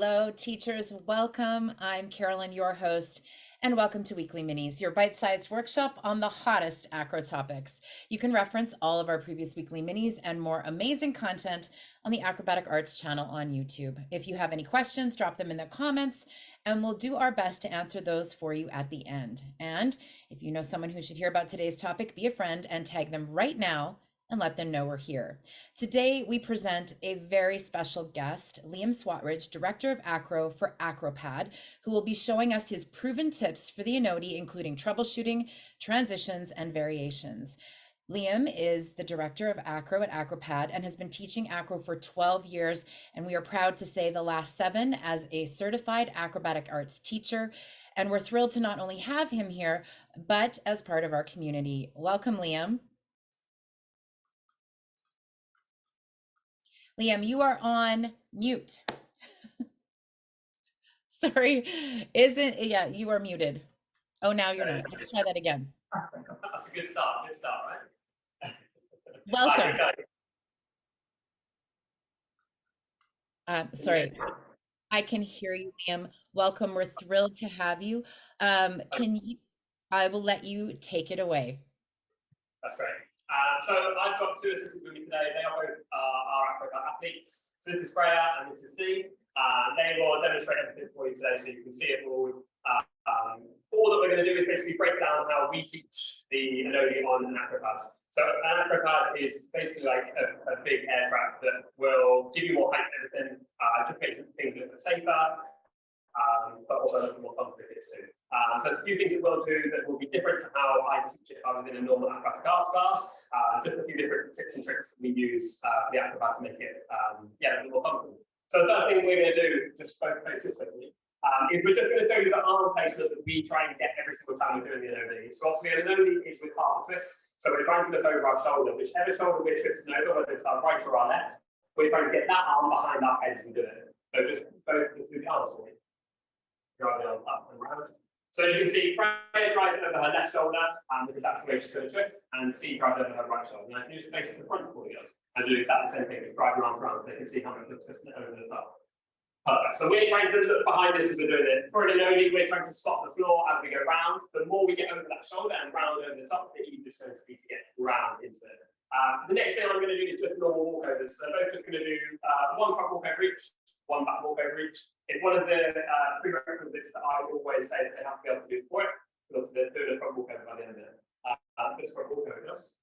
Hello, teachers. Welcome. I'm Carolyn, your host, and welcome to Weekly Minis, your bite-sized workshop on the hottest acro topics. You can reference all of our previous Weekly Minis and more amazing content on the Acrobatic Arts channel on YouTube. If you have any questions, drop them in the comments, and we'll do our best to answer those for you at the end. And if you know someone who should hear about today's topic, be a friend and tag them right now and let them know we're here. Today, we present a very special guest, Liam Swattridge, Director of Acro for AcroPAD, who will be showing us his proven tips for the Onodi, including troubleshooting, transitions, and variations. Liam is the Director of Acro at AcroPAD and has been teaching Acro for 12 years, and we are proud to say the last 7 as a certified acrobatic arts teacher. And we're thrilled to not only have him here, but as part of our community. Welcome, Liam. Liam, you are on mute. Sorry, yeah, you are muted. Oh, now you're not. Let's try that again. That's a good start, right? Welcome. Sorry, I can hear you, Liam. Welcome, we're thrilled to have you. I will let you take it away. That's great. So I've got 2 assistants with me today. They are both our AcroPAD athletes. So this is Freya and this is C. They will demonstrate everything for you today so you can see it all. All that we're going to do is basically break down how we teach the Onodi on an AcroPAD. So an AcroPAD is basically like a big air track that will give you more height and everything, just makes things a little bit safer. But also a little more complicated too. So there's a few things that we'll do that will be different to how I teach it if I was in a normal acrobatic arts class. Just a few different tips and tricks that we use for the acrobat to make it a little more comfortable. So the first thing we're going to do, just both places quickly, is we're just going to show you the arm placement that we try and get every single time we're doing the Onodi. So obviously an Onodi is with half a twist. So we're trying to look over our shoulder, whichever shoulder we're twisting over, whether it's our right or our left, we're trying to get that arm behind our heads and do it. So just both do the arms for me. Drive the arms up and round. So as you can see, Freya drives over her left shoulder because that's the way she's going to twist, and C drives over her right shoulder. Now, if you just face the front for you and do exactly the same thing, just drive your arms around so they can see how much you're twisting it over the top. Perfect. So we're trying to look behind this as we're doing it. For an Onodi, we're trying to spot the floor as we go round. The more we get over that shoulder and round over the top, the easier it's going to be to get round into it. The next thing I'm going to do is just normal walkovers. So they're both just going to do 1 front walkover each, 1 back walkover each. It's one of the prerequisites that I always say that they have to be able to do for it, because they're doing a front walkover by the end of it. Just front walkover just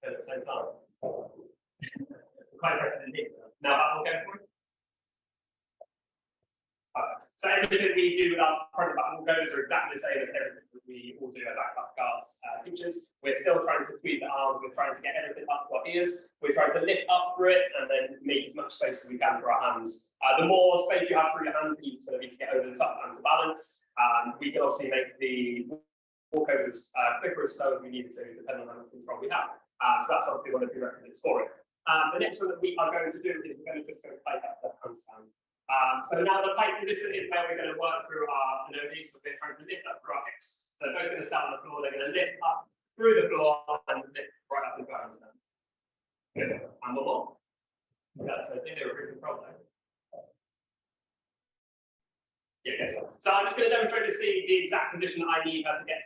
at the same time. Quite impressive. Now back walkover for it. So everything we do with our front and back walkovers are exactly the same as everything that we all do as acrobatic arts teachers. We're still trying to tweak the arms, we're trying to get everything up to our ears, we're trying to lift up through it and then make as much space as we can for our hands. The more space you have through your hands, the easier it's going to be to get over the top and to balance. We can obviously make the walkovers quicker or slow as we need to, depending on how much control we have. So that's obviously one of the prerequisites for it. The next one that we are going to do is we're going to just go play up the handstand. So now the plank position is where we're going to work through our Onodi, so we're trying to lift up through our hips. So they're both going to start on the floor, they're going to lift up through the floor and lift right up into our handstand. Good. And one more. That's I think they were pretty controlled there. Yeah, okay. So I'm just going to demonstrate to see the exact position that I need her to get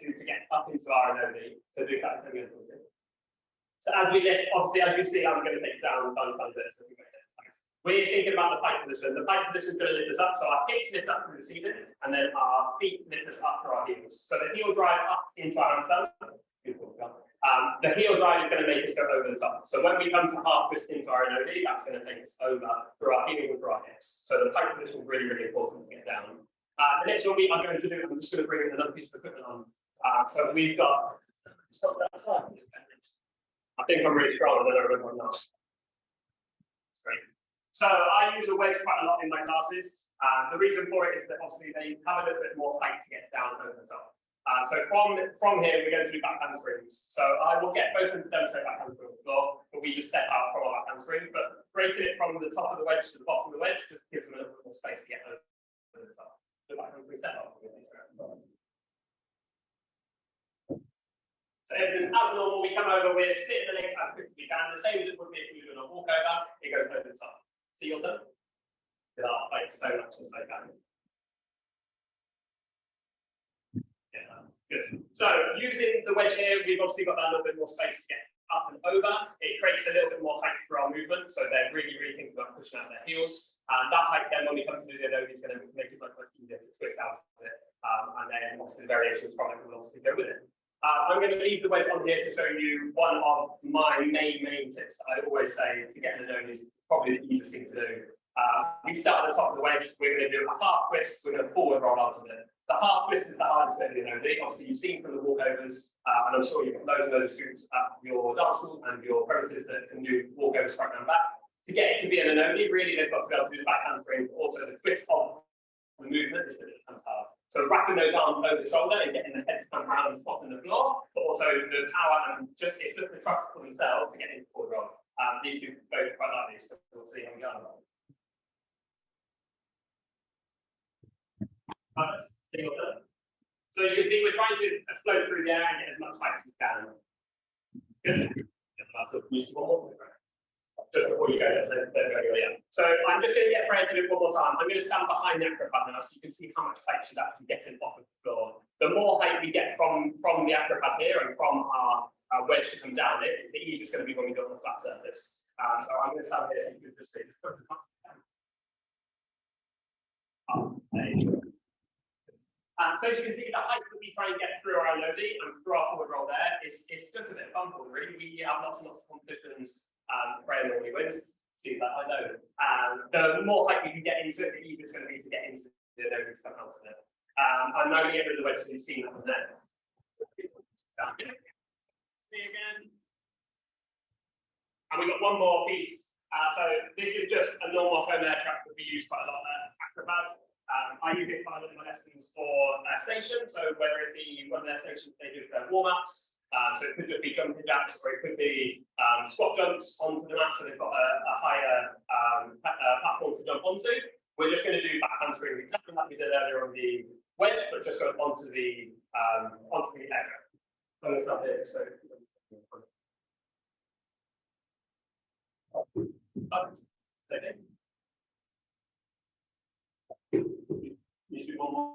up into our Onodi. So do that. So as we lift, obviously, as you see, I'm going to take it down a bit. So we're thinking about the plank position. The plank position is going to lift us up, so our hips lift up through the ceiling, and then our feet lift us up through our heels. So the heel drive up into our handstand. The heel drive is going to make us go over the top. So when we come to half twist into our Onodi, that's going to take us over through our heels and through our hips. So the plank position is really, really important to get down. The next one we are going to do, I'm just going to bring another piece of equipment on. So we've got, stop that side. I think I'm really strong, and then I remember now. Great. So I use a wedge quite a lot in my classes. The reason for it is that obviously they have a little bit more height to get down over the top. So from here, we're going to do back handsprings. So I will get both of them to demonstrate back handspring on the floor, but we just step out from our back handspring. But creating it from the top of the wedge to the bottom of the wedge just gives them a little bit more space to get over the top. The back handspring step out. So everything's as normal. We come over, we're splitting the legs as quickly as we can. The same as it would be if we were doing a walkover, it goes over the top. See your turn? without like so much as they can. Yeah, that's good. So using the wedge here, we've obviously got that little bit more space to get up and over. It creates a little bit more height for our movement, so they're really thinking about pushing out their heels. And that height then, when we come to do the Onodi, is going to make it much easier to twist out of it. And then obviously the variations from it will obviously go with it. I'm going to leave the wedge on here to show you one of my main tips that I always say to get an Onodi is probably the easiest thing to do. We start at the top of the wedge, we're going to do a half twist, we're going to forward roll out of it. The half twist is the hardest bit of the Onodi. Obviously, you've seen from the walkovers, and I'm sure you've got loads of students at your dance school and your courses that can do walkovers front and back. To get it to be an Onodi, really, they've got to be able to do the back handspring, but also the twist of the movement is that it becomes hard. So wrapping those arms over the shoulder and getting the head to come around and spot on the floor, but also the power and it's just the trust for themselves to get into forward roll. These two both quite like this, so we'll see how we go. Single turn. So as you can see, we're trying to float through the air and get as much height as we can. Good. Just before you go there, so don't go anywhere. So I'm just going to get Freya to do it one more time. I'm going to stand behind the AcroPAD now so you can see how much height she's actually getting off of the floor. The more height we get from the AcroPAD here and from our wedge to come down, the easier it's going to be when we go on the flat surface. So I'm going to stand here so you can just see. So as you can see, the height that we try and get through our Onodi and through our forward roll there is just a bit of fun, really. We have lots and lots of competitions. Freya normally wins. See that I know. The more height we can get into it, the easier it's going to be to get into the Onodi to come out of it. I'm now going to get rid of the wedge so you've seen that one there. See again. And we've got one more piece. So this is just a normal home air track that we use quite a lot at AcroPAD. I use it quite a lot in my lessons for station. So whether it be one of their stations they do their warm-ups. So it could just be jumping jacks, or it could be squat jumps onto the mat, so they've got a higher platform to jump onto. We're just going to do back handspring exactly like we did earlier on the wedge, but just go onto the air track. I'm going to start here. So okay. You should one more.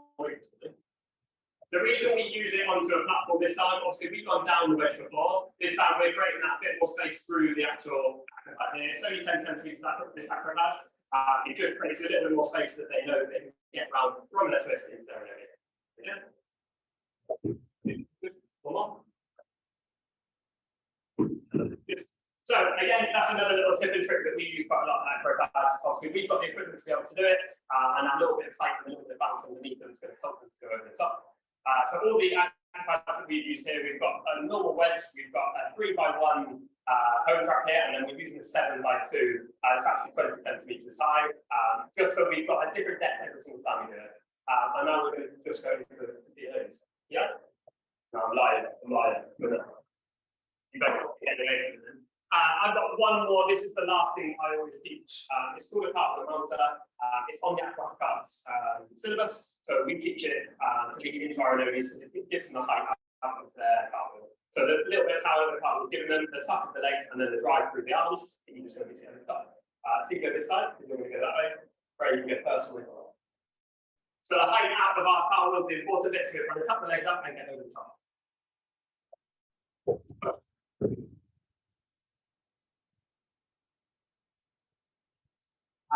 The reason we use it onto a platform this time, obviously we've gone down the wedge before. This time we're creating that bit more space through the actual AcroPAD here. It's only 10 centimeters this AcroPAD. It just creates a little bit more space that they know they can get around from their twist into their area. Okay. One more. So again, that's another little tip and trick that we use quite a lot at AcroPAD. Obviously, we've got the equipment to be able to do it, and that little bit of height and a little bit of bounce underneath them is going to help them to go over the top. So all the AcroPADs that we've used here, we've got a normal wedge, we've got a 3x1 home track here, and then we're using a 7x2. It's actually 20 centimeters high, just so we've got a different depth every single time we do it. And now we're going to just go into the DOs. Yeah? No, I'm lying. You better get the name. I've got one more. This is the last thing I always teach. It's called a cartwheel monitor. It's on the AcroPAD syllabus, so we teach it to lead into our Onodis because it gives them the height out of their cartwheel. So the little bit of power that the cartwheel is giving them, the tuck of the legs, and then the drive through the arms. You're just going to be sitting at the top. So you go this side. If you're going to go that way, right? You can go first one. So the height out of our cartwheel is the important bit. So you're trying to tuck the legs up and get over the top.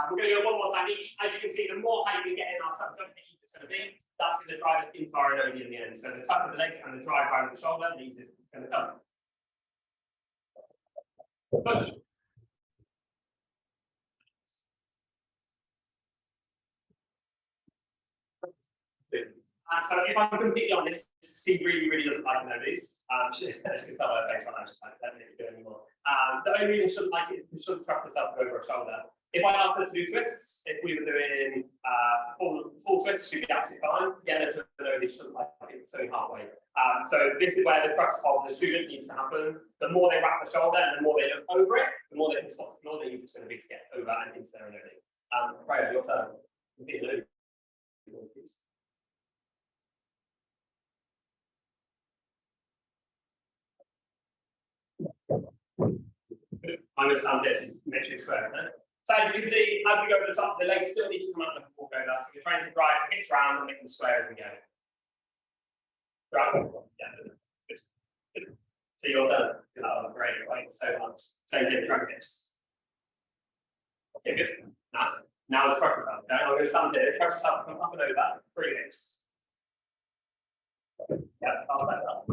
We're going to go one more time each. As you can see, the more height we get in our tuck jump, the easier it's going to be. That's going to drive us into our Onodi in the end. So the tuck of the legs and the drive around the shoulder, the easiest it's going to come. Push. So if I'm completely honest, C really doesn't like Onodis. She can tell by her face right now, just like, don't make it do anymore. The only reason she shouldn't like it is she shouldn't trust herself to go over her shoulder. If I asked her to do twists, if we were doing full twists, she'd be absolutely fine. Get her to know that she shouldn't like it, it's only halfway. So this is where the trust of the student needs to happen. The more they wrap the shoulder and the more they look over it, the more they can spot the floor, the easier it's going to be to get over and into their Onodi. Freya, your turn. I'm going to stand here so you make sure you swear, okay? So as you can see, as we go to the top, the legs still need to come out of the walkover. So you're trying to drive the hips around and make them square as we go. Right? Yeah. Good. So you're done. Oh, great. Right. So much. Same thing, drag hips. Okay, good. Nice. Now the truck yourself. Okay, I'm going to stand here. Truck yourself, come up and over. 3 hips. Yeah, I'll let that.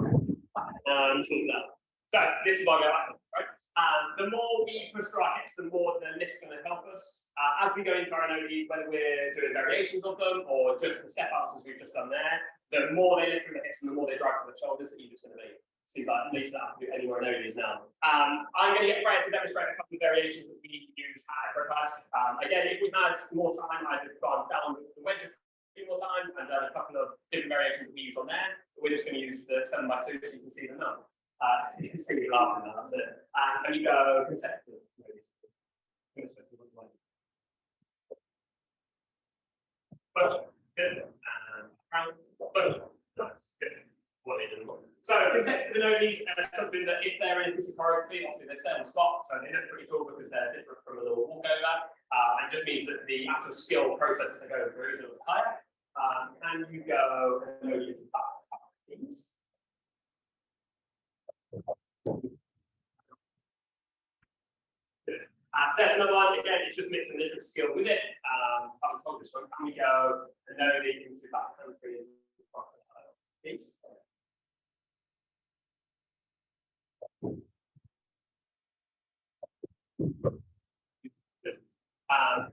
So this is why I go backwards, right? The more we push through our hips, the more the lift's going to help us. As we go into our Onodi, whether we're doing variations of them or just the step ups as we've just done there, the more they lift through the hips and the more they drive through the shoulders, the easier it's going to be. So he's like, at least that do any more Onodis now. I'm going to get Freya to demonstrate a couple of variations that we use at AcroPAD. Again, if we had more time, I'd have gone down the wedge a few more times and done a couple of different variations that we use on there. But we're just going to use the 7x2 so you can see them now. You can see me laughing now, that's it. And you go consecutive. Good. Round. Nice. Good. So consecutive Onodis are something that if they're in physical choreography, obviously they're set on spot, so they look pretty cool because they're different from a little walkover. And just means that the actual skill process they're going through is a little bit higher. And you go Onodi to back, please. So that's another one. Again, it's just mixing a different skill with it. I've told this one. Can we go Onodi into back country? Please.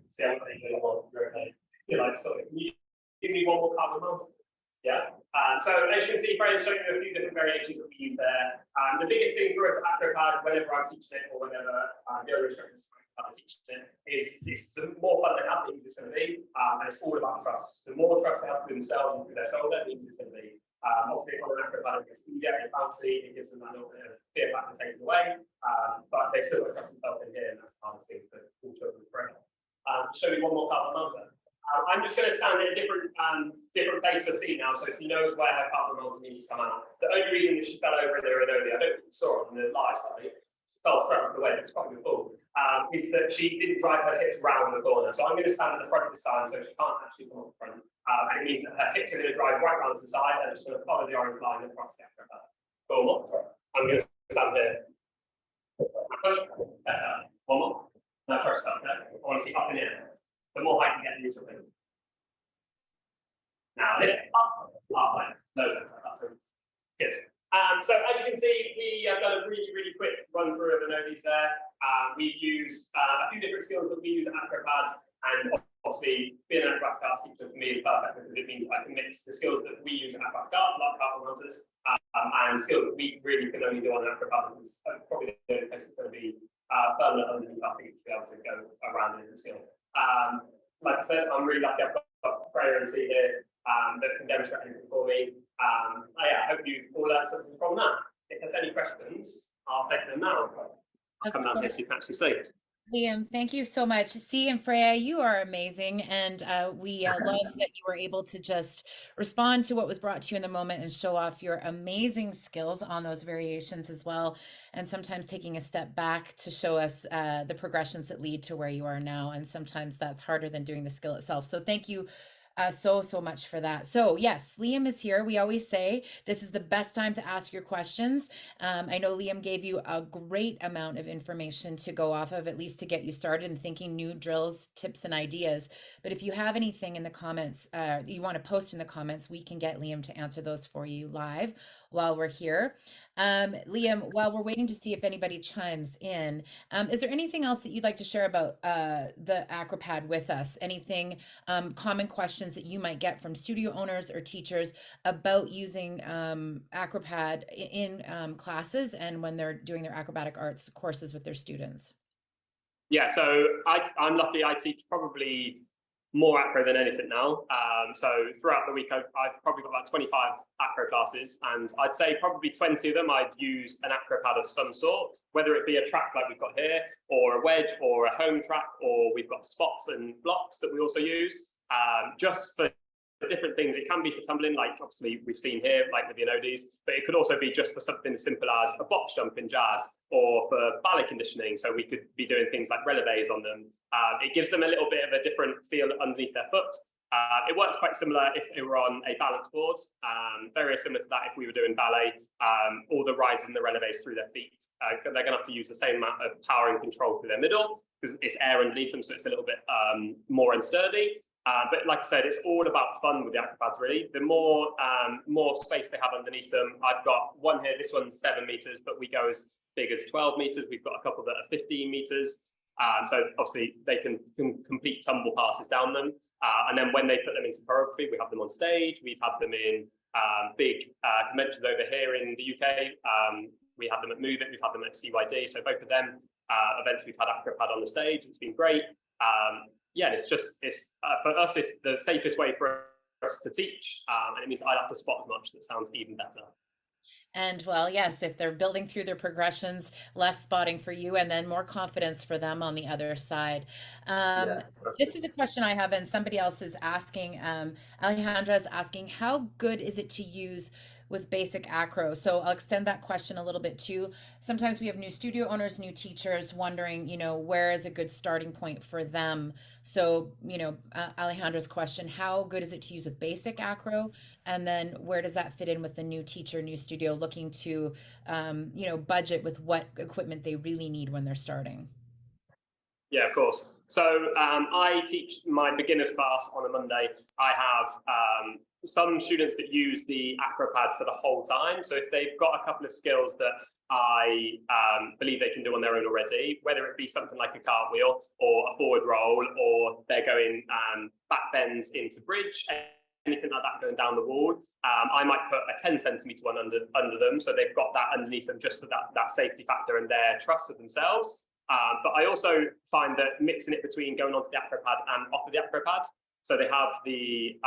See how many you want. You're like, sorry, can you give me one more carbon mountain? Yeah. So as you can see, Freya's showing you a few different variations that we use there. The biggest thing for us at AcroPAD, whenever I'm teaching it or whenever the other instructors are teaching it, is the more fun they have, the easier it's going to be. And it's all about trust. The more trust they have through themselves and through their shoulder, the easier it's going to be. Obviously, on an AcroPAD, it's easier, it's bouncy, it gives them that little bit of fear factor taken away. But they still got to trust themselves in here, and that's the hardest thing for all children to break. Show me one more carbon mountain. I'm just going to stand at a different place for C now, so she knows where her carbon mountain needs to come out. The only reason that she fell over in the Onodi, I don't think you saw it on the live side, she fell straight off the way, it was quite a good fall, is that she didn't drive her hips round the corner. So I'm going to stand at the front of the side, so she can't actually come off the front. And it means that her hips are going to drive right round to the side, and it's going to follow the orange line across the AcroPAD. Go on. I'm going to stand here. Push. Better. One more. Now try to stand there. I want to see up in here. The more height you get into it. Now lift up, length, no length, that's good. So as you can see, we have done a really quick run through of the Onodis there. We've used a few different skills that we use at AcroPAD, and obviously being an AcroPAD Scouts teacher for me is perfect because it means I can mix the skills that we use at AcroPAD Scouts, like carbon mounters, and skills that we really can only do on AcroPAD. It's probably the only place that's going to be further underneath our feet to be able to go around in the skill. Like I said, I'm really lucky I've got Freya and C here that can demonstrate anything for me. Yeah, I hope you've all learned something from that. If there's any questions, I'll take them now. I'll come down here so you can actually see it. Liam, thank you so much. C and Freya, you are amazing. And we love that you were able to just respond to what was brought to you in the moment and show off your amazing skills on those variations as well. And sometimes taking a step back to show us the progressions that lead to where you are now. And sometimes that's harder than doing the skill itself. So thank you so much for that. So yes, Liam is here. We always say this is the best time to ask your questions. I know Liam gave you a great amount of information to go off of, at least to get you started in thinking new drills, tips, and ideas. But if you have anything in the comments you want to post in the comments, we can get Liam to answer those for you live while we're here. Liam, while we're waiting to see if anybody chimes in, is there anything else that you'd like to share about the AcroPAD with us? Anything, common questions that you might get from studio owners or teachers about using AcroPAD in classes and when they're doing their acrobatic arts courses with their students? Yeah, so I'm lucky I teach probably more acro than anything now. So throughout the week, I've probably got about 25 acro classes, and I'd say probably 20 of them I'd use an AcroPAD of some sort, whether it be a track like we've got here, or a wedge, or a home track, or we've got spots and blocks that we also use, just for different things. It can be for tumbling, like obviously we've seen here, like with the Onodis, but it could also be just for something as simple as a box jump in jazz, or for ballet conditioning. So we could be doing things like relevés on them. It gives them a little bit of a different feel underneath their foot. It works quite similar if it were on a balance board, very similar to that if we were doing ballet, all the rises and the relevés through their feet. They're going to have to use the same amount of power and control through their middle, because it's air underneath them, so it's a little bit more unsturdy. But like I said, it's all about fun with the AcroPads, really. The more space they have underneath them. I've got one here, this one's 7 meters, but we go as big as 12 meters. We've got a couple that are 15 meters. So obviously they can complete tumble passes down them. And then when they put them into choreography, we have them on stage. We've had them in big conventions over here in the UK. We have them at Move It, we've had them at CYD. So both of them events, we've had AcroPAD on the stage. It's been great. Yeah, it's for us, it's the safest way for us to teach. And it means I don't have to spot as much. That sounds even better. And well, yes, if they're building through their progressions, less spotting for you and then more confidence for them on the other side. This is a question I have, and somebody else is asking, Alejandra is asking, how good is it to use with basic acro? So I'll extend that question a little bit too. Sometimes we have new studio owners, new teachers wondering, where is a good starting point for them? So, Alejandra's question, how good is it to use with basic acro? And then where does that fit in with the new teacher, new studio looking to, budget with what equipment they really need when they're starting? Yeah, of course. So I teach my beginners class on a Monday. I have some students that use the AcroPAD for the whole time. So if they've got a couple of skills that I believe they can do on their own already, whether it be something like a cartwheel or a forward roll, or they're going back bends into bridge, anything like that going down the wall, I might put a 10 centimeter one under them. So they've got that underneath them just for that safety factor and their trust of themselves. But I also find that mixing it between going onto the AcroPAD and off of the AcroPAD, so they have the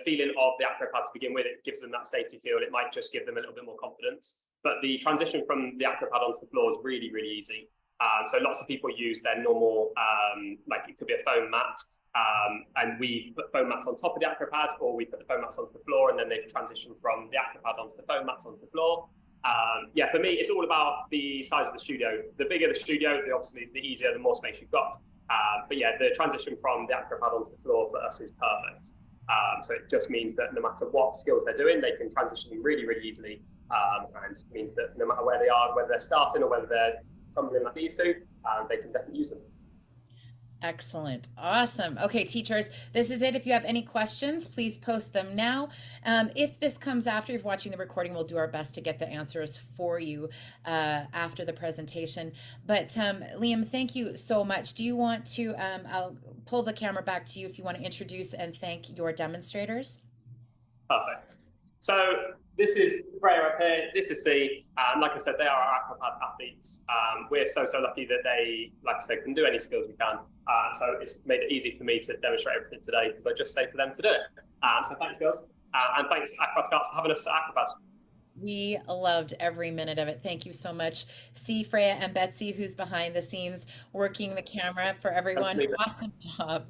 feeling of the AcroPAD to begin with. It gives them that safety feel. It might just give them a little bit more confidence. But the transition from the AcroPAD onto the floor is really, really easy. So lots of people use their normal, like it could be a foam mat, and we put foam mats on top of the AcroPAD, or we put the foam mats onto the floor, and then they transition from the AcroPAD onto the foam mats onto the floor. Yeah, for me, it's all about the size of the studio. The bigger the studio, obviously, the easier, the more space you've got. But yeah, the transition from the AcroPAD onto the floor for us is perfect. So it just means that no matter what skills they're doing, they can transition really, really easily. And means that no matter where they are, whether they're starting or whether they're tumbling like these two, they can definitely use them. Excellent. Awesome. Okay, teachers, this is it. If you have any questions, please post them now. If this comes after you're watching the recording, we'll do our best to get the answers for you after the presentation. But Liam, thank you so much. Do you want to, I'll pull the camera back to you if you want to introduce and thank your demonstrators. Perfect. So this is Freya up here, this is C. Like I said, they are our AcroPAD athletes. We're so lucky that they, like I said, can do any skills we can. So it's made it easy for me to demonstrate everything today, because I just say to them to do it. So thanks, girls. And thanks, AcroPAD, for having us at AcroPAD. We loved every minute of it. Thank you so much. C, Freya, and Betsy, who's behind the scenes working the camera for everyone. Awesome job.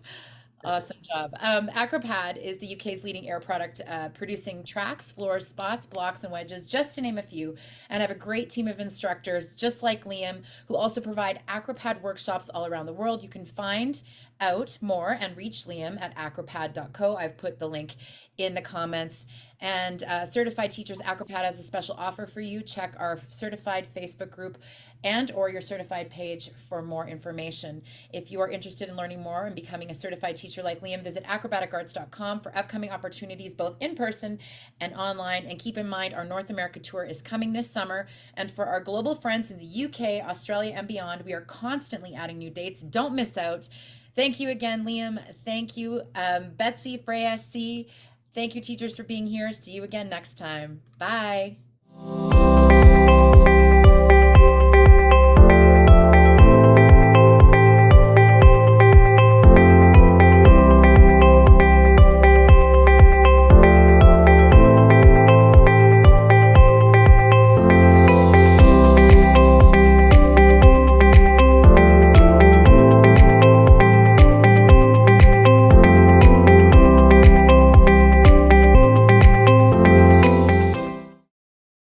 Awesome job. AcroPAD is the UK's leading air product, producing tracks, floors, spots, blocks, and wedges, just to name a few, and have a great team of instructors, just like Liam, who also provide AcroPAD workshops all around the world. You can find out more and reach Liam at acropad.co. I've put the link in the comments. And Certified Teachers AcroPAD has a special offer for you. Check our certified Facebook group and or your certified page for more information. If you are interested in learning more and becoming a certified teacher like Liam, visit acrobaticarts.com for upcoming opportunities both in person and online. And keep in mind, our North America tour is coming this summer. And for our global friends in the UK, Australia, and beyond, we are constantly adding new dates. Don't miss out. Thank you again, Liam. Thank you, Betsy, Freya, C. Thank you, teachers, for being here. See you again next time. Bye.